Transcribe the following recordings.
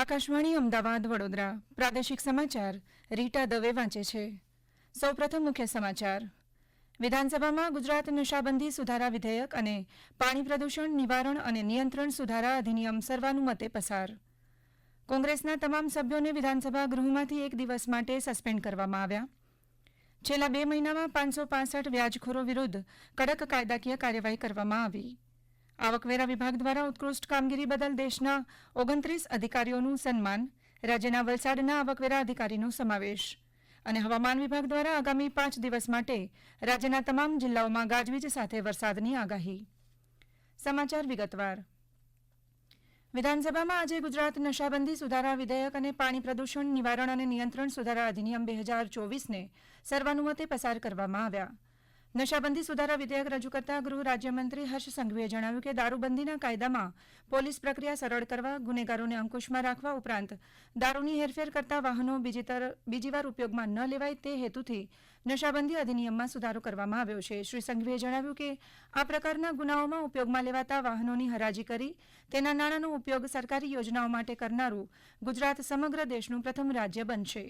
આકાશવાણી અમદાવાદ વડોદરા પ્રાદેશિક સમાચાર રીટા દવે વાંચે છે. સૌપ્રથમ મુખ્ય સમાચાર. વિધાનસભામાં ગુજરાત નશાબંધી સુધારા વિધેયક અને પાણી પ્રદૂષણ નિવારણ અને નિયંત્રણ સુધારા અધિનિયમ સર્વાનુમતે પસાર. કોંગ્રેસના તમામ સભ્યોને વિધાનસભા ગૃહમાંથી એક દિવસ માટે સસ્પેન્ડ કરવામાં આવ્યા. છેલ્લા 2 મહિનામાં 565 વ્યાજખોરો વિરુદ્ધ કડક કાયદાકીય કાર્યવાહી કરવામાં આવી. આવકવેરા વિભાગ દ્વારા ઉત્કૃષ્ટ કામગીરી બદલ દેશના 29 અધિકારીઓનું સન્માન, રાજ્યના વલસાડના આવકવેરા અધિકારીનો સમાવેશ અને હવામાન વિભાગ દ્વારા આગામી 5 દિવસ માટે રાજ્યના તમામ જિલ્લાઓમાં ગાજવીજ સાથે વરસાદની આગાહી. સમાચાર વિગતવાર. વિધાનસભામાં આજે ગુજરાત નશાબંધી સુધારા વિધેયક અને પાણી પ્રદૂષણ નિવારણ અને નિયંત્રણ સુધારા અધિનિયમ 2024ને સર્વાનુમતે પસાર કરવામાં આવ્યા. નશાબંધી સુધારા વિધેયક રજૂ કરતા ગૃહ રાજ્યમંત્રી હર્ષ સંઘવીએ જણાવ્યું કે દારૂબંધીના કાયદામાં પોલીસ પ્રક્રિયા સરળ કરવા, ગુનેગારોને અંકુશમાં રાખવા ઉપરાંત દારૂની હેરફેર કરતા વાહનો બીજી વાર ઉપયોગમાં ન લેવાય તે હેતુથી નશાબંધી અધિનિયમમાં સુધારો કરવામાં આવ્યો છે. શ્રી સંઘવીએ જણાવ્યું કે આ પ્રકારના ગુનાઓમાં ઉપયોગમાં લેવાતા વાહનોની હરાજી કરી તેના નાણાંનો ઉપયોગ સરકારી યોજનાઓ માટે કરનારું ગુજરાત સમગ્ર દેશનું પ્રથમ રાજ્ય બનશે.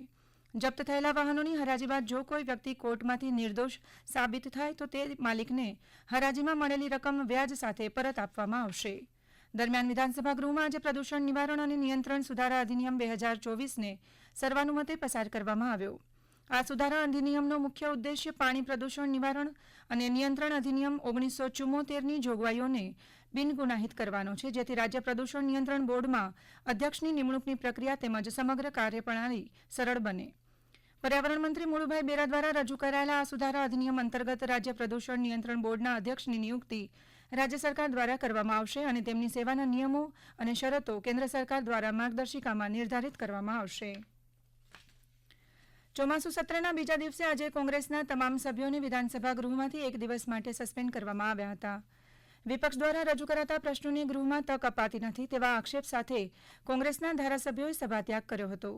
જપ્ત થયેલા વાહનોની હરાજી બાદ જો કોઈ વ્યક્તિ કોર્ટમાંથી નિર્દોષ સાબિત થાય તો તે માલિકને હરાજીમાં મળેલી રકમ વ્યાજ સાથે પરત આપવામાં આવશે. દરમિયાન વિધાનસભા ગૃહમાં આજે પ્રદૂષણ નિવારણ અને નિયંત્રણ સુધારા અધિનિયમ 2024ને સર્વાનુમતે પસાર કરવામાં આવ્યો. આ સુધારા અધિનિયમનો મુખ્ય ઉદ્દેશ્ય પાણી પ્રદૂષણ નિવારણ અને નિયંત્રણ અધિનિયમ 1974ની જોગવાઈઓને બિનગુનાહિત કરવાનો છે, જેથી રાજ્ય પ્રદૂષણ નિયંત્રણ બોર્ડમાં અધ્યક્ષની નિમણૂકની પ્રક્રિયા તેમજ સમગ્ર કાર્યપ્રણાલી સરળ બને. પર્યાવરણ મંત્રી મુળુભાઈ બેરા દ્વારા રજૂ કરાયેલા આ સુધારા અધિનિયમ અંતર્ગત રાજ્ય પ્રદૂષણ નિયંત્રણ બોર્ડના અધ્યક્ષની નિયુક્તિ રાજ્ય સરકાર દ્વારા કરવામાં આવશે અને તેમની સેવાના નિયમો અને શરતો કેન્દ્ર સરકાર દ્વારા માર્ગદર્શિકામાં નિર્ધારિત કરવામાં આવશે. ચોમાસુ સત્રના બીજા દિવસે આજે કોંગ્રેસના તમામ સભ્યોને વિધાનસભા ગૃહમાંથી એક દિવસ માટે સસ્પેન્ડ કરવામાં આવ્યા હતા. વિપક્ષ દ્વારા રજૂ કરાતા પ્રશ્નોને ગૃહમાં તક અપાતી નથી તેવા આક્ષેપ સાથે કોંગ્રેસના ધારાસભ્યોએ સભાત્યાગ કર્યો હતો.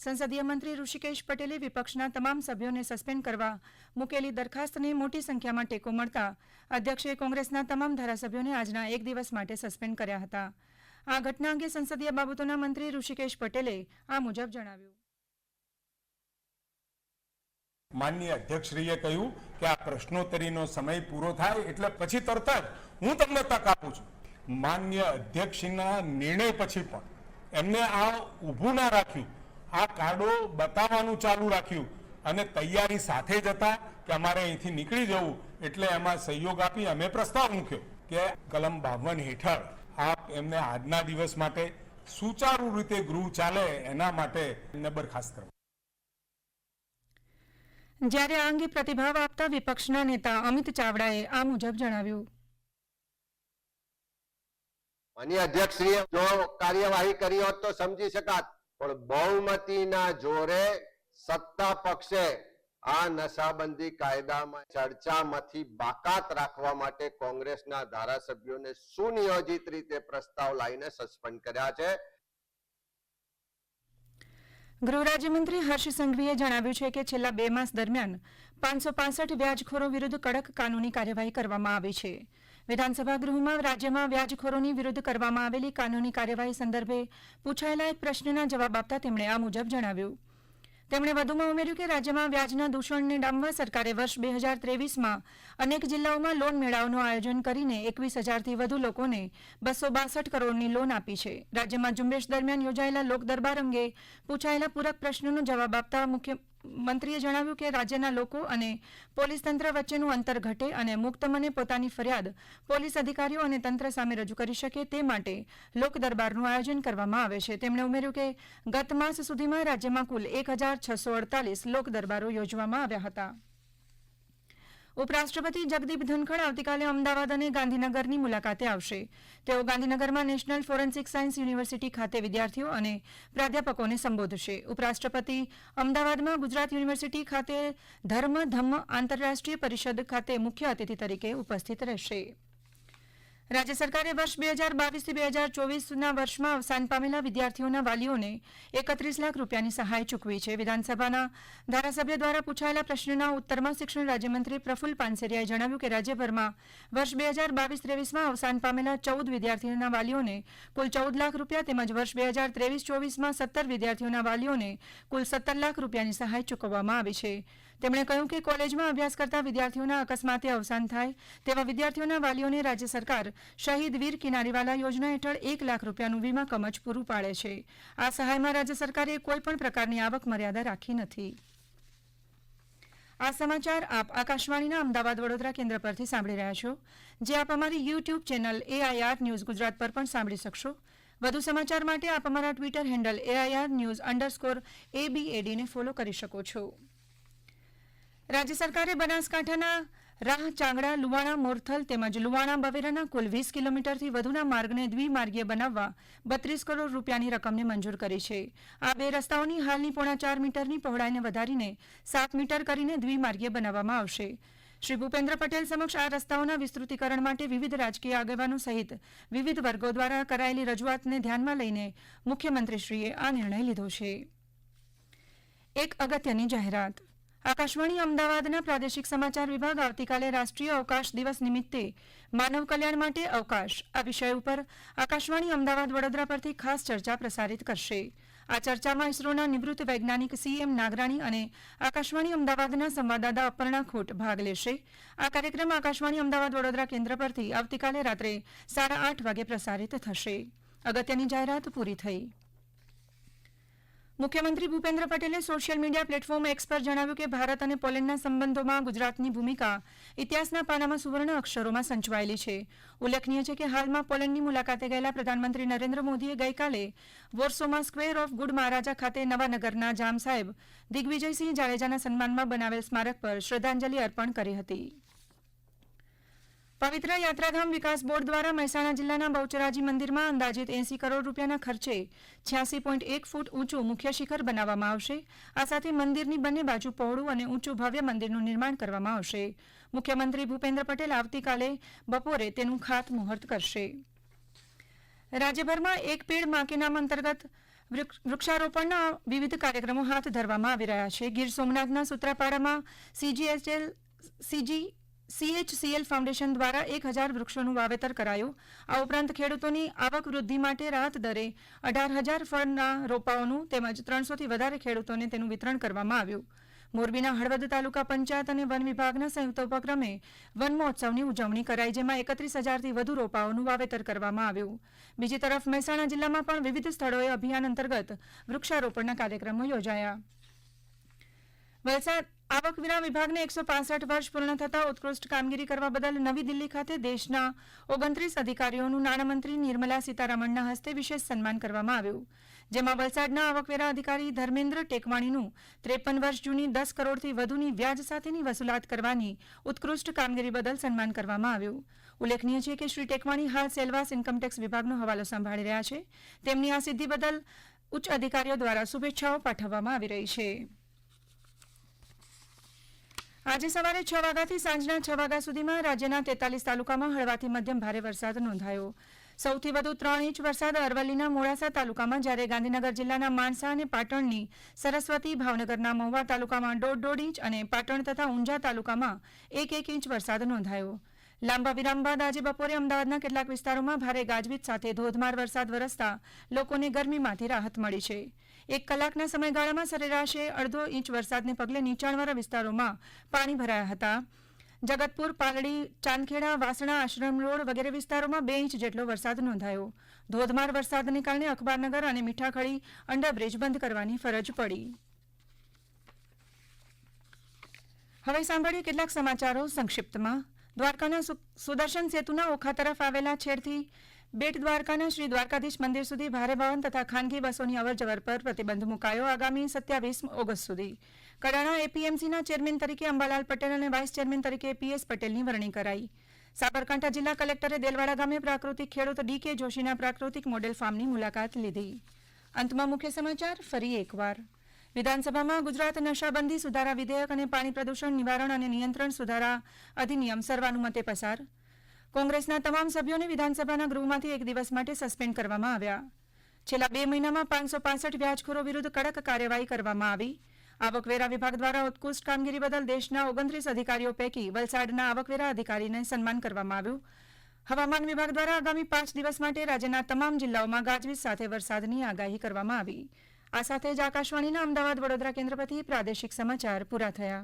સંસદીય મંત્રી ઋષિકેશ પટેલે વિપક્ષના તમામ સભ્યોને સસ્પેન્ડ કરવા મૂકેલી દરખાસ્તને મોટી સંખ્યામાં ટેકો મળતા અધ્યક્ષે કોંગ્રેસના તમામ ધારાસભ્યોને આજના એક દિવસ માટે સસ્પેન્ડ કર્યા હતા. આ ઘટના અંગે સંસદીય બાબતોના મંત્રી ઋષિકેશ પટેલે આ મુજબ જણાવ્યું. માનનીય અધ્યક્ષશ્રીએ કહ્યું કે આ પ્રશ્નોત્તરીનો સમય પૂરો થાય એટલે પછી તરત જ હું તમને તક આપું છું. માનનીય અધ્યક્ષના નિર્ણય પછી પણ એમને આ ઊભું ના રાખ્યું, આ કાર્ડો બતાવવાનું ચાલુ રાખ્યું અને તૈયારી સાથે જ હતા કે અમારે અહીંથી નીકળી જવું એટલે એમાં સહયોગ આપી અમે પ્રસ્તાવ મૂક્યો કે કલમ 52 હેઠળ આપ એમને આજના દિવસ માટે સુચારુ રીતે ગૃહ ચાલે એના માટે એમને બરખાસ્ત કરવા. જ્યારે આ અંગે પ્રતિભાવ આપતા વિપક્ષના નેતા અમિત ચાવડાએ આ મુજબ જણાવ્યું. માનનીય અધ્યક્ષશ્રીએ જો કાર્યવાહી કરી હોત તો સમજી શકાત, પણ બહુમતીના જોરે સત્તા પક્ષે આ નશાબંધી કાયદામાં ચર્ચામાંથી બાકાત રાખવા માટે કોંગ્રેસના ધારાસભ્યોને સુનિયોજિત રીતે પ્રસ્તાવ લાવીને સસ્પેન્ડ કર્યા છે. ગૃહ રાજ્યમંત્રી હર્ષ સંઘવીએ જણાવ્યું છે કે છેલ્લા 2 માસ દરમિયાન 565 વ્યાજખોરો વિરુદ્ધ કડક કાનૂની કાર્યવાહી કરવામાં આવી છે. વિધાનસભા ગૃહમાં રાજ્યમાં વ્યાજખોરોની વિરુદ્ધ કરવામાં આવેલી કાનૂની કાર્યવાહી સંદર્ભે પૂછાયેલા એક પ્રશ્નના જવાબ આપતા તેમણે આ મુજબ જણાવ્યું. તેમણે વધુમાં ઉમેર્યું કે રાજ્યમાં વ્યાજના દૂષણને ડામવા સરકારે વર્ષ 2023માં અનેક જિલ્લાઓમાં લોન મેળાઓનું આયોજન કરીને 21,000થી વધુ લોકોને 262 કરોડની લોન આપી છે. રાજ્યમાં ઝુંબેશ દરમિયાન યોજાયેલા લોક દરબાર અંગે પૂછાયેલા પૂરક પ્રશ્નનો જવાબ આપતા મુખ્યમંત્રીએ જણાવ્યું કે રાજ્યના લોકો અને પોલીસ તંત્ર વચ્ચેનું અંતર ઘટે અને મુક્ત મને પોતાની ફરિયાદ પોલીસ અધિકારીઓ અને તંત્ર સામે રજૂ કરી શકે તે માટે લોક દરબારનું આયોજન કરવામાં આવે છે. તેમણે ઉમેર્યું કે ગત માસ સુધીમાં રાજ્યમાં કુલ 1,648 લોક દરબારો યોજવામાં આવ્યા હતા. ઉપરાષ્ટ્રપતિ જગદીપ ધનખડ આવતીકાલે અમદાવાદ અને ગાંધીનગરની મુલાકાતે આવશે. તેઓ ગાંધીનગરમાં નેશનલ ફોરેન્સિક સાયન્સ યુનિવર્સિટી ખાતે વિદ્યાર્થીઓ અને પ્રાધ્યાપકોને સંબોધશે. ઉપરાષ્ટ્રપતિ અમદાવાદમાં ગુજરાત યુનિવર્સિટી ખાતે ધર્મ ધમ્મ આંતરરાષ્ટ્રીય પરિષદ ખાતે મુખ્ય અતિથિ તરીકે ઉપસ્થિત રહેશે. રાજ્ય સરકારે વર્ષ 2022 થી 2024ના વર્ષમાં અવસાન પામેલા વિદ્યાર્થીઓના વાલીઓને 31 લાખ રૂપિયાની સહાય ચૂકવી છે. વિધાનસભાના ધારાસભ્ય દ્વારા પૂછાયેલા પ્રશ્નના ઉત્તરમાં શિક્ષણ રાજ્યમંત્રી પ્રફુલ્લ પાનસેરિયાએ જણાવ્યું કે રાજ્યભરમાં વર્ષ 2022-23માં અવસાન પામેલા 14 વિદ્યાર્થીઓના વાલીઓને કુલ 14 લાખ રૂપિયા તેમજ વર્ષ 2023-24માં 17 વિદ્યાર્થીઓના વાલીઓને કુલ 17 લાખ રૂપિયાની સહાય ચૂકવવામાં આવી છે. તેમણે કહ્યું કે કોલેજમાં અભ્યાસ કરતા વિદ્યાર્થીઓના અકસ્માતે અવસાન થાય તેવા વિદ્યાર્થીઓના વાલીઓને રાજ્ય સરકાર શહીદ વીર કિનારીવાલા યોજના હેઠળ 1 લાખ રૂપિયાનું વીમા કવચ પૂરું પાડે છે. આ સહાયમાં રાજ્ય સરકારે કોઈપણ પ્રકારની આવક મર્યાદા રાખી નથી. આ સમાચાર આપ આકાશવાણીના અમદાવાદ વડોદરા કેન્દ્ર પરથી સાંભળી રહ્યા છો, જે આપ અમારી YouTube channel AIR news Gujarat પર પણ સાંભળી શકશો. વધુ સમાચાર માટે આપ અમારા ટ્વિટર હેન્ડલ AIR_news_ABAD ને ફોલો કરી શકો છો. રાજ્ય સરકારે બનાસકાંઠાના રાહ ચાંગડા લુવાણા મોરથલ તેમજ લુવાણા બવેરાના કુલ 20 કિલોમીટરથી વધુના માર્ગને દ્વિમાર્ગીય બનાવવા 32 કરોડ રૂપિયાની રકમને મંજૂર કરી છે. આ બે રસ્તાઓની હાલની 4.5 મીટરની પહોળાઈને વધારીને 7 મીટર કરીને દ્વિમાર્ગીય બનાવવામાં આવશે. શ્રી ભૂપેન્દ્ર પટેલ સમક્ષ આ રસ્તાઓના વિસ્તૃતીકરણ માટે વિવિધ રાજકીય આગેવાનો સહિત વિવિધ વર્ગો દ્વારા કરાયેલી રજૂઆતને ધ્યાનમાં લઈને મુખ્યમંત્રીશ્રીએ આ નિર્ણય લીધો છે. એક અગત્યની જાહેરાત. આકાશવાણી અમદાવાદના પ્રાદેશિક સમાચાર વિભાગ આવતીકાલે રાષ્ટ્રીય અવકાશ દિવસ નિમિત્તે માનવ કલ્યાણ માટે અવકાશ આ વિષય ઉપર આકાશવાણી અમદાવાદ વડોદરા પરથી ખાસ ચર્ચા પ્રસારિત કરશે. આ ચર્ચામાં ઇસરોના નિવૃત્ત વૈજ્ઞાનિક CM નાગરાણી અને આકાશવાણી અમદાવાદના સંવાદદાતા અપર્ણા ખોટ ભાગ લેશે. આ કાર્યક્રમ આકાશવાણી અમદાવાદ વડોદરા કેન્દ્ર પરથી આવતીકાલે રાત્રે 8:30 વાગે પ્રસારિત થશે. અગત્યની જાહેરાત પૂરી થઈ. મુખ્યમંત્રી ભૂપેન્દ્ર પટેલે સોશિયલ મીડિયા પ્લેટફોર્મ એક્સ પર જણાવ્યું કે ભારત અને પોલેન્ડના સંબંધોમાં ગુજરાતની ભૂમિકા ઇતિહાસના પાનામાં સુવર્ણ અક્ષરોમાં સંચવાયેલી છે. ઉલ્લેખનીય છે કે હાલમાં પોલેન્ડની મુલાકાતે ગયેલા પ્રધાનમંત્રી નરેન્દ્ર મોદીએ ગઈકાલે વોર્સોમાં સ્ક્વેર ઓફ ગુડ મહારાજા ખાતે નવાનગરના જામ સાહેબ દિગ્વિજયસિંહ જાડેજાના સન્માનમાં બનાવેલ સ્મારક પર શ્રદ્ધાંજલિ અર્પણ કરી હતી. પવિત્ર યાત્રાધામ વિકાસ બોર્ડ દ્વારા મહેસાણા જિલ્લાના બહુચરાજી મંદિરમાં અંદાજિત 80 કરોડ રૂપિયાના ખર્ચે 86.1 ફૂટ ઊંચું મુખ્ય શિખર બનાવવામાં આવશે. આ સાથે મંદિરની બંને બાજુ પહોળું અને ઊંચું ભવ્ય મંદિરનું નિર્માણ કરવામાં આવશે. મુખ્યમંત્રી ભૂપેન્દ્ર પટેલ આવતીકાલે બપોરે તેનું ખાતમુહૂર્ત કરશે. રાજ્યભરમાં એક પેડ માં કે નામ અંતર્ગત વૃક્ષારોપણના વિવિધ કાર્યક્રમો હાથ ધરવામાં આવી રહ્યા છે. ગીર સોમનાથના સૂત્રાપાડામાં CHCL ફાઉન્ડેશન દ્વારા 1000 વૃક્ષોનું વાવેતર કરાયું. આ ઉપરાંત ખેડૂતોની આવક વૃદ્ધિ માટે રાહત દરે 18,000 ફળના રોપાઓનું તેમજ 300થી વધારે ખેડૂતોને તેનું વિતરણ કરવામાં આવ્યું. મોરબીના હળવદ તાલુકા પંચાયત અને વન વિભાગના સંયુક્ત ઉપક્રમે વન મહોત્સવની ઉજવણી કરાઈ, જેમાં 31,000થી વધુ રોપાઓનું વાવેતર કરવામાં આવ્યું. બીજી તરફ મહેસાણા જિલ્લામાં પણ વિવિધ સ્થળોએ અભિયાન અંતર્ગત વૃક્ષારોપણના કાર્યક્રમો યોજાયા. વલસાડ આવકવેરા વિભાગને 165 વર્ષ પૂર્ણ થતાં ઉત્કૃષ્ટ કામગીરી કરવા બદલ નવી દિલ્હી ખાતે દેશના 29 અધિકારીઓનું નાણામંત્રી નિર્મલા સીતારામનના હસ્તે વિશેષ સન્માન કરવામાં આવ્યું. જેમાં વલસાડના આવકવેરા અધિકારી ધર્મેન્દ્ર ટેકવાણીનું 53 વર્ષ જૂની 10 કરોડથી વધુની વ્યાજ સાથેની વસૂલાત કરવાની ઉત્કૃષ્ટ કામગીરી બદલ સન્માન કરવામાં આવ્યું. ઉલ્લેખનીય છે કે શ્રી ટેકવાણી હાલ સેલવાસ ઇન્કમટેક્સ વિભાગનો હવાલો સંભાળી રહ્યા છે. તેમની આ સિદ્ધિ બદલ ઉચ્ચ અધિકારીઓ દ્વારા શુભેચ્છાઓ પાઠવવામાં આવી રહી છે. આજે સવારે 6 વાગ્યાથી સાંજના 6 વાગ્યા સુધીમાં રાજ્યના 43 તાલુકામાં હળવાથી મધ્યમ ભારે વરસાદ નોંધાયો. સૌથી વધુ 3 ઇંચ વરસાદ અરવલ્લીના મોડાસા તાલુકામાં, જ્યારે ગાંધીનગર જિલ્લાના માણસા અને પાટણની સરસ્વતી, ભાવનગરના મહુવા તાલુકામાં 1.5 ઇંચ અને પાટણ તથા ઊંઝા તાલુકામાં 1 ઇંચ વરસાદ નોંધાયો. લાંબા વિરામ બાદ આજે બપોરે અમદાવાદના કેટલાક વિસ્તારોમાં ભારે ગાજવીજ સાથે ધોધમાર વરસાદ વરસતા લોકોને ગરમીમાંથી રાહત મળી છે. 1 કલાકના સમયગાળામાં સરેરાશે 1.5 ઇંચ વરસાદને પગલે નીચાણવાળા વિસ્તારોમાં પાણી ભરાયા હતા. જગતપુર, પાલડી, ચાંદખેડા, વાસણા, આશ્રમ રોડ વગેરે વિસ્તારોમાં 2 ઇંચ જેટલો વરસાદ નોંધાયો. ધોધમાર વરસાદને કારણે અખબારનગર અને મીઠાખળી અંડરબ્રિજ બંધ કરવાની ફરજ પડી. હવે સાંભળીએ કેટલાક સમાચારો સંક્ષિપ્તમાં. દ્વારકાના સુદર્શન સેતુના ઓખા તરફ આવેલા છેડથી બેટ દ્વારકાના શ્રી દ્વારકાધીશ મંદિર સુધી ભારે વાહન તથા ખાનગી બસોની અવરજવર પર પ્રતિબંધ મુકાયો. આગામી 27 ઓગસ્ટ સુધી કડાણા APMCના ચેરમેન તરીકે અંબાલાલ પટેલ અને વાઇસ ચેરમેન તરીકે PS પટેલની વરણી કરાઈ. સાબરકાંઠા જિલ્લા કલેક્ટરે દેલવાડા ગામે પ્રાકૃતિક ખેડૂત DK જોશીના પ્રાકૃતિક મોડેલ ફાર્મની મુલાકાત લીધી. અંતમાં મુખ્ય સમાચાર ફરી એકવાર. વિધાનસભામાં ગુજરાત નશાબંધી સુધારા વિધેયક અને પાણી પ્રદૂષણ નિવારણ અને નિયંત્રણ સુધારા અધિનિયમ સર્વાનુમતે પસાર. કોંગ્રેસના તમામ સભ્યોને વિધાનસભાના ગૃહમાંથી એક દિવસ માટે સસ્પેન્ડ કરવામાં આવ્યા. છેલ્લા 2 મહિનામાં 565 વ્યાજખોરો વિરુદ્ધ કડક કાર્યવાહી કરવામાં આવી. આવકવેરા વિભાગ દ્વારા ઉત્કૃષ્ટ કામગીરી બદલ દેશના 29 અધિકારીઓ પૈકી વલસાડના આવકવેરા અધિકારીને સન્માન કરવામાં આવ્યું. હવામાન વિભાગ દ્વારા આગામી 5 દિવસ માટે રાજ્યના તમામ જિલ્લાઓમાં ગાજવીજ સાથે વરસાદની આગાહી કરવામાં આવી. આ સાથે જ આકાશવાણીના અમદાવાદ વડોદરા કેન્દ્ર પરથી પ્રાદેશિક સમાચાર પૂરા થયા.